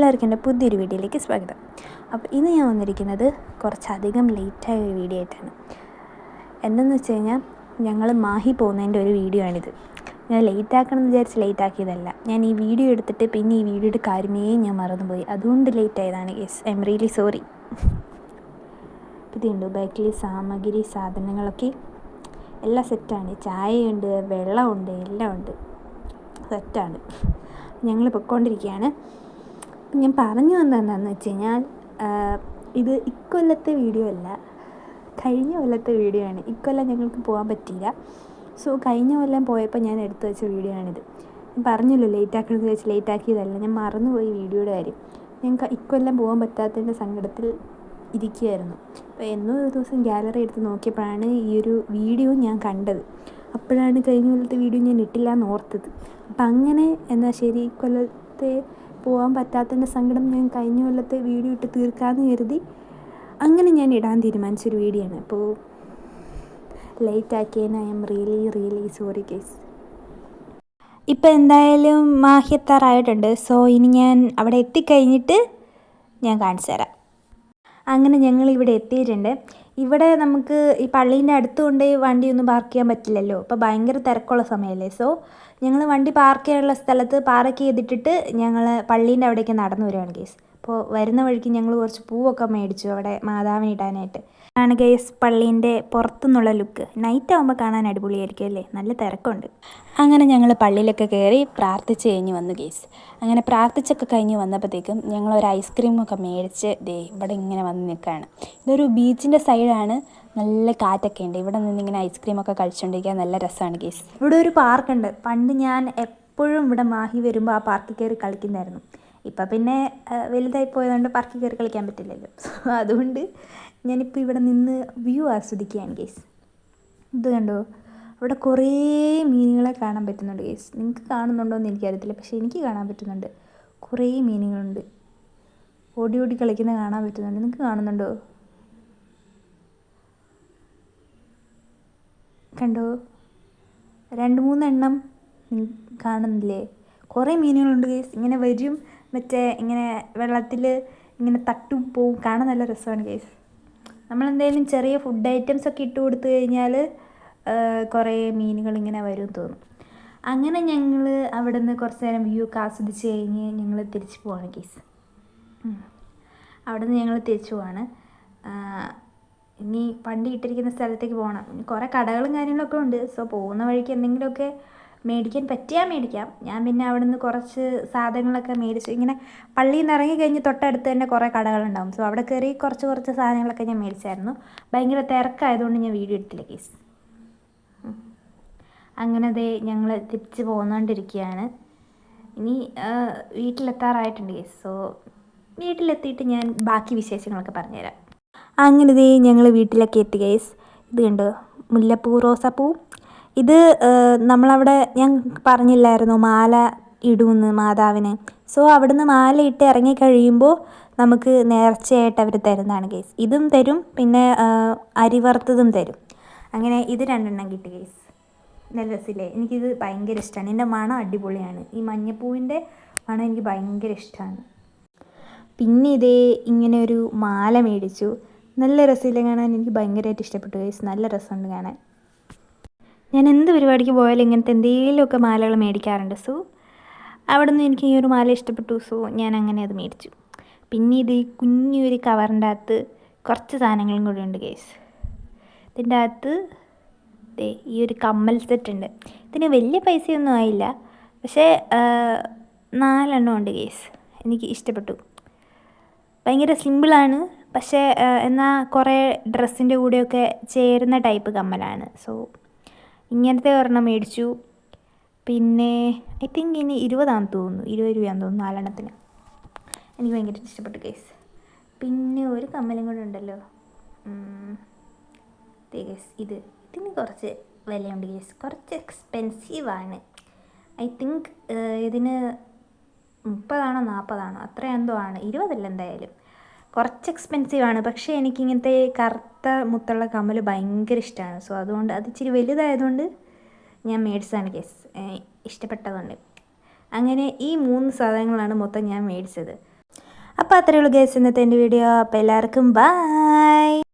എല്ലാവർക്കും എൻ്റെ പുതിയൊരു വീഡിയോയിലേക്ക് സ്വാഗതം. അപ്പോൾ ഇന്ന് ഞാൻ വന്നിരിക്കുന്നത് കുറച്ചധികം ലേറ്റായ ഒരു വീഡിയോ ആയിട്ടാണ്. എന്തെന്ന് വെച്ച് കഴിഞ്ഞാൽ ഞങ്ങൾ മാഹി പോകുന്നതിൻ്റെ ഒരു വീഡിയോ ആണിത്. ഞാൻ ലേറ്റാക്കണം എന്ന് വിചാരിച്ച് ലേറ്റാക്കിയതല്ല. ഞാൻ ഈ വീഡിയോ എടുത്തിട്ട് പിന്നെ ഈ വീഡിയോയുടെ കാര്യമേ ഞാൻ മറന്നുപോയി. അതുകൊണ്ട് ലേറ്റായതാണ്. Yes, I am really sorry. ഇതുണ്ട് ബാക്കിൽ സാമഗ്രി സാധനങ്ങളൊക്കെ എല്ലാം സെറ്റാണ്. ചായയുണ്ട്, വെള്ളമുണ്ട്, എല്ലാം ഉണ്ട്, സെറ്റാണ്. ഞങ്ങൾ പൊയ്ക്കൊണ്ടിരിക്കുകയാണ്. ഞാൻ പറഞ്ഞു വന്നത് എന്താണെന്ന് വെച്ച് കഴിഞ്ഞാൽ ഇത് ഇക്കൊല്ലത്തെ വീഡിയോ അല്ല, കഴിഞ്ഞ കൊല്ലത്തെ വീഡിയോ ആണ്. ഇക്കൊല്ലം ഞങ്ങൾക്ക് പോകാൻ പറ്റിയില്ല. സോ കഴിഞ്ഞ കൊല്ലം പോയപ്പോൾ ഞാൻ എടുത്തു വെച്ച വീഡിയോ ആണിത്. ഞാൻ പറഞ്ഞല്ലോ ലേറ്റാക്കണമെന്ന് വെച്ച് ലേറ്റാക്കിയതല്ല, ഞാൻ മറന്നുപോയി വീഡിയോയുടെ കാര്യം. ഞങ്ങൾക്ക് ഇക്കൊല്ലം പോകാൻ പറ്റാത്തതിൻ്റെ സങ്കടത്തിൽ ഇരിക്കുകയായിരുന്നു. അപ്പോൾ എന്നോ ഒരു ദിവസം ഗാലറി എടുത്ത് നോക്കിയപ്പോഴാണ് ഈ ഒരു വീഡിയോ ഞാൻ കണ്ടത്. അപ്പോഴാണ് കഴിഞ്ഞ കൊല്ലത്തെ വീഡിയോ ഞാൻ ഇട്ടില്ല എന്ന് ഓർത്തത്. അപ്പം അങ്ങനെ എന്നാൽ ശരി, ഇക്കൊല്ലത്തെ പോകാൻ പറ്റാത്തതിൻ്റെ സങ്കടം ഞാൻ കഴിഞ്ഞ കൊല്ലത്തെ വീഡിയോ ഇട്ട് തീർക്കാമെന്ന് കരുതി അങ്ങനെ ഞാൻ ഇടാൻ തീരുമാനിച്ചൊരു വീഡിയോ ആണ്. അപ്പോൾ ലേറ്റാക്കിയതിന് I am really sorry guys. ഇപ്പം എന്തായാലും മാഹി എത്താറായിട്ടുണ്ട്. സോ ഇനി ഞാൻ അവിടെ എത്തിക്കഴിഞ്ഞിട്ട് ഞാൻ കാണിച്ചു തരാം. അങ്ങനെ ഞങ്ങൾ ഇവിടെ എത്തിയിട്ടുണ്ട്. ഇവിടെ നമുക്ക് ഈ പള്ളീൻ്റെ അടുത്ത് കൊണ്ട് വണ്ടിയൊന്നും പാർക്ക് ചെയ്യാൻ പറ്റില്ലല്ലോ. അപ്പോൾ ഭയങ്കര തിരക്കുള്ള സമയമല്ലേ. സോ ഞങ്ങൾ വണ്ടി പാർക്ക് ചെയ്യാനുള്ള സ്ഥലത്ത് പാർക്ക് ചെയ്തിട്ടിട്ട് ഞങ്ങൾ പള്ളീൻ്റെ അവിടേക്ക് നടന്നു വരികയാണ് ഗേസ്. അപ്പോൾ വരുന്ന വഴിക്ക് ഞങ്ങൾ കുറച്ച് പൂവൊക്കെ മേടിച്ചു അവിടെ മാതാവിന് ഇടാനായിട്ട്. ആണ് ഗേസ് പള്ളീൻ്റെ പുറത്തുനിന്നുള്ള ലുക്ക്. നൈറ്റ് ആകുമ്പോൾ കാണാൻ അടിപൊളിയായിരിക്കും അല്ലേ, നല്ല തിരക്കുണ്ട്. അങ്ങനെ ഞങ്ങൾ പള്ളിയിലൊക്കെ കയറി പ്രാർത്ഥിച്ച് കഴിഞ്ഞ് വന്നു ഗേസ്. അങ്ങനെ പ്രാർത്ഥിച്ചൊക്കെ കഴിഞ്ഞ് വന്നപ്പോഴത്തേക്കും ഞങ്ങളൊരു ഐസ്ക്രീമൊക്കെ മേടിച്ച് ഇവിടെ ഇങ്ങനെ വന്ന് നിൽക്കുകയാണ്. ഇതൊരു ബീച്ചിൻ്റെ സൈഡാണ്, നല്ല കാറ്റൊക്കെ ഉണ്ട്. ഇവിടെ നിന്നിങ്ങനെ ഐസ്ക്രീമൊക്കെ കഴിച്ചുകൊണ്ടിരിക്കാൻ നല്ല രസമാണ് ഗേസ്. ഇവിടെ ഒരു പാർക്കുണ്ട്. പണ്ട് ഞാൻ എപ്പോഴും ഇവിടെ മാഹി വരുമ്പോൾ ആ പാർക്കിൽ കയറി കളിക്കുന്നതായിരുന്നു. ഇപ്പം പിന്നെ വലുതായി പോയതുകൊണ്ട് പാർക്കിൽ കയറി കളിക്കാൻ പറ്റില്ലല്ലോ. സോ അതുകൊണ്ട് ഞാനിപ്പോൾ ഇവിടെ നിന്ന് വ്യൂ ആസ്വദിക്കുകയാണ് ഗേസ്. ഇത് കണ്ടോ, അവിടെ കുറേ മീനുകളെ കാണാൻ പറ്റുന്നുണ്ട് ഗേസ്. നിങ്ങൾക്ക് കാണുന്നുണ്ടോ എന്ന് എനിക്കറിയത്തില്ല, പക്ഷേ എനിക്ക് കാണാൻ പറ്റുന്നുണ്ട്. കുറേ മീനുകളുണ്ട്, ഓടി ഓടി കളിക്കുന്നത് കാണാൻ പറ്റുന്നുണ്ട്. നിങ്ങൾക്ക് കാണുന്നുണ്ടോ? കണ്ടോ, 2-3 എണ്ണം കാണുന്നില്ലേ? കുറേ മീനുകളുണ്ട് ഗേസ്. ഇങ്ങനെ വരും, മറ്റേ ഇങ്ങനെ വെള്ളത്തിൽ ഇങ്ങനെ തട്ടും പോവും, കാണാൻ നല്ല രസമാണ് ഗേസ്. നമ്മളെന്തെങ്കിലും ചെറിയ ഫുഡ് ഐറ്റംസ് ഒക്കെ ഇട്ട് കൊടുത്തു കഴിഞ്ഞാൽ കുറേ മീനുകൾ ഇങ്ങനെ വരും തോന്നും. അങ്ങനെ ഞങ്ങൾ അവിടെ നിന്ന് കുറച്ച് നേരം വ്യൂ ഒക്കെ ആസ്വദിച്ച് കഴിഞ്ഞ് ഞങ്ങൾ തിരിച്ചു പോവാണ് ഗേസ്. അവിടെ നിന്ന് ഞങ്ങൾ തിരിച്ചു പോവാണ്. ഇനി വണ്ടി ഇട്ടിരിക്കുന്ന സ്ഥലത്തേക്ക് പോകണം. കുറേ കടകളും കാര്യങ്ങളൊക്കെ ഉണ്ട്. സോ പോകുന്ന വഴിക്ക് എന്തെങ്കിലുമൊക്കെ മേടിക്കാൻ പറ്റിയാൽ മേടിക്കാം. ഞാൻ പിന്നെ അവിടെ നിന്ന് കുറച്ച് സാധനങ്ങളൊക്കെ മേടിച്ചു. ഇങ്ങനെ പള്ളിയിൽ നിന്ന് ഇറങ്ങി കഴിഞ്ഞ് തൊട്ടടുത്ത് തന്നെ കുറേ കടകളുണ്ടാവും. സോ അവിടെ കയറി കുറച്ച് സാധനങ്ങളൊക്കെ ഞാൻ മേടിച്ചായിരുന്നു. ഭയങ്കര തിരക്കായതുകൊണ്ട് ഞാൻ വീഡിയോ എടുത്തില്ല കേസ്. അങ്ങനെ ഞങ്ങൾ തിരിച്ച് പോന്നുകൊണ്ടിരിക്കുകയാണ്. ഇനി വീട്ടിലെത്താറായിട്ടുണ്ട് കേസ്. സോ വീട്ടിലെത്തിയിട്ട് ഞാൻ ബാക്കി വിശേഷങ്ങളൊക്കെ പറഞ്ഞുതരാം. അങ്ങനെ ഞങ്ങൾ വീട്ടിലൊക്കെ എത്തി കേസ്. ഇത് കണ്ടോ, മുല്ലപ്പൂ, റോസാപ്പൂ. ഇത് നമ്മളവിടെ ഞാൻ പറഞ്ഞില്ലായിരുന്നു മാല ഇടുമെന്ന് മാതാവിന്. സോ അവിടുന്ന് മാല ഇട്ട് ഇറങ്ങിക്കഴിയുമ്പോൾ നമുക്ക് നേർച്ചയായിട്ട് അവർ തരുന്നതാണ് കേസ്. ഇതും തരും, പിന്നെ അരി വറുത്തതും തരും. അങ്ങനെ ഇത് 2 എണ്ണം കിട്ടി കേസ്. നല്ല രസമില്ലേ? എനിക്കിത് ഭയങ്കര ഇഷ്ടമാണ്. ഇതിൻ്റെ മണം അടിപൊളിയാണ്. ഈ മഞ്ഞപ്പൂവിൻ്റെ മണം എനിക്ക് ഭയങ്കര ഇഷ്ടമാണ്. പിന്നെ ഇങ്ങനെ ഒരു മാല മേടിച്ചു. നല്ല രസമില്ലേ കാണാൻ? എനിക്ക് ഭയങ്കരമായിട്ട് ഇഷ്ടപ്പെട്ടു കേസ്. നല്ല രസമുണ്ട് കാണാൻ. ഞാൻ എന്ത് പരിപാടിക്ക് പോയാലും ഇങ്ങനത്തെ എന്തെങ്കിലുമൊക്കെ മാലകൾ മേടിക്കാറുണ്ട്. സോ അവിടെ നിന്ന് എനിക്ക് ഈ ഒരു മാല ഇഷ്ടപ്പെട്ടു. സോ ഞാൻ അങ്ങനെ അത് മേടിച്ചു. പിന്നെ കുഞ്ഞൊരു കവറിൻ്റെ അകത്ത് കുറച്ച് സാധനങ്ങളും കൂടി ഉണ്ട് കേസ്. ഇതിൻ്റെ അകത്ത് ഈ ഒരു കമ്മൽ സെറ്റ് ഉണ്ട്. ഇതിന് വലിയ പൈസയൊന്നും ആയില്ല, പക്ഷേ 4 എണ്ണം ഉണ്ട് കേസ്. എനിക്ക് ഇഷ്ടപ്പെട്ടു. ഭയങ്കര സിമ്പിളാണ്, പക്ഷേ എന്നാൽ കുറേ ഡ്രസ്സിൻ്റെ കൂടെയൊക്കെ ചേരുന്ന ടൈപ്പ് കമ്മലാണ്. സോ ഇങ്ങനത്തെ ഒരെണ്ണം മേടിച്ചു. പിന്നെ ഐ തിങ്ക് ഇനി 20 തോന്നുന്നു, 20 രൂപയാണെന്ന് തോന്നുന്നു 4 എണ്ണത്തിന്. എനിക്ക് ഭയങ്കര ഇഷ്ടപ്പെട്ടു കേസ്. പിന്നെ ഒരു കമ്മലും കൂടെ ഉണ്ടല്ലോ കേസ്. ഇതിന് കുറച്ച് വിലയുണ്ട് കേസ്. കുറച്ച് എക്സ്പെൻസീവാണ്. ഐ തിങ്ക് ഇതിന് 30 40 അത്ര എന്തോ ആണ്, 20 എന്തായാലും. കുറച്ച് എക്സ്പെൻസീവാണ്. പക്ഷേ എനിക്കിങ്ങനത്തെ കറുത്ത മുത്തുള്ള കമ്മൽ ഭയങ്കര ഇഷ്ടമാണ്. സോ അതുകൊണ്ട് അത് ഇച്ചിരി വലുതായതുകൊണ്ട് ഞാൻ മേടിച്ചതാണ് കേസ്, ഇഷ്ടപ്പെട്ടതുകൊണ്ട്. അങ്ങനെ ഈ 3 സാധനങ്ങളാണ് മൊത്തം ഞാൻ മേടിച്ചത്. അപ്പോൾ അത്രയേ ഉള്ളൂ ഗൈസ് ഇന്നത്തെ എൻ്റെ വീഡിയോ. അപ്പോൾ എല്ലാവർക്കും ബൈ.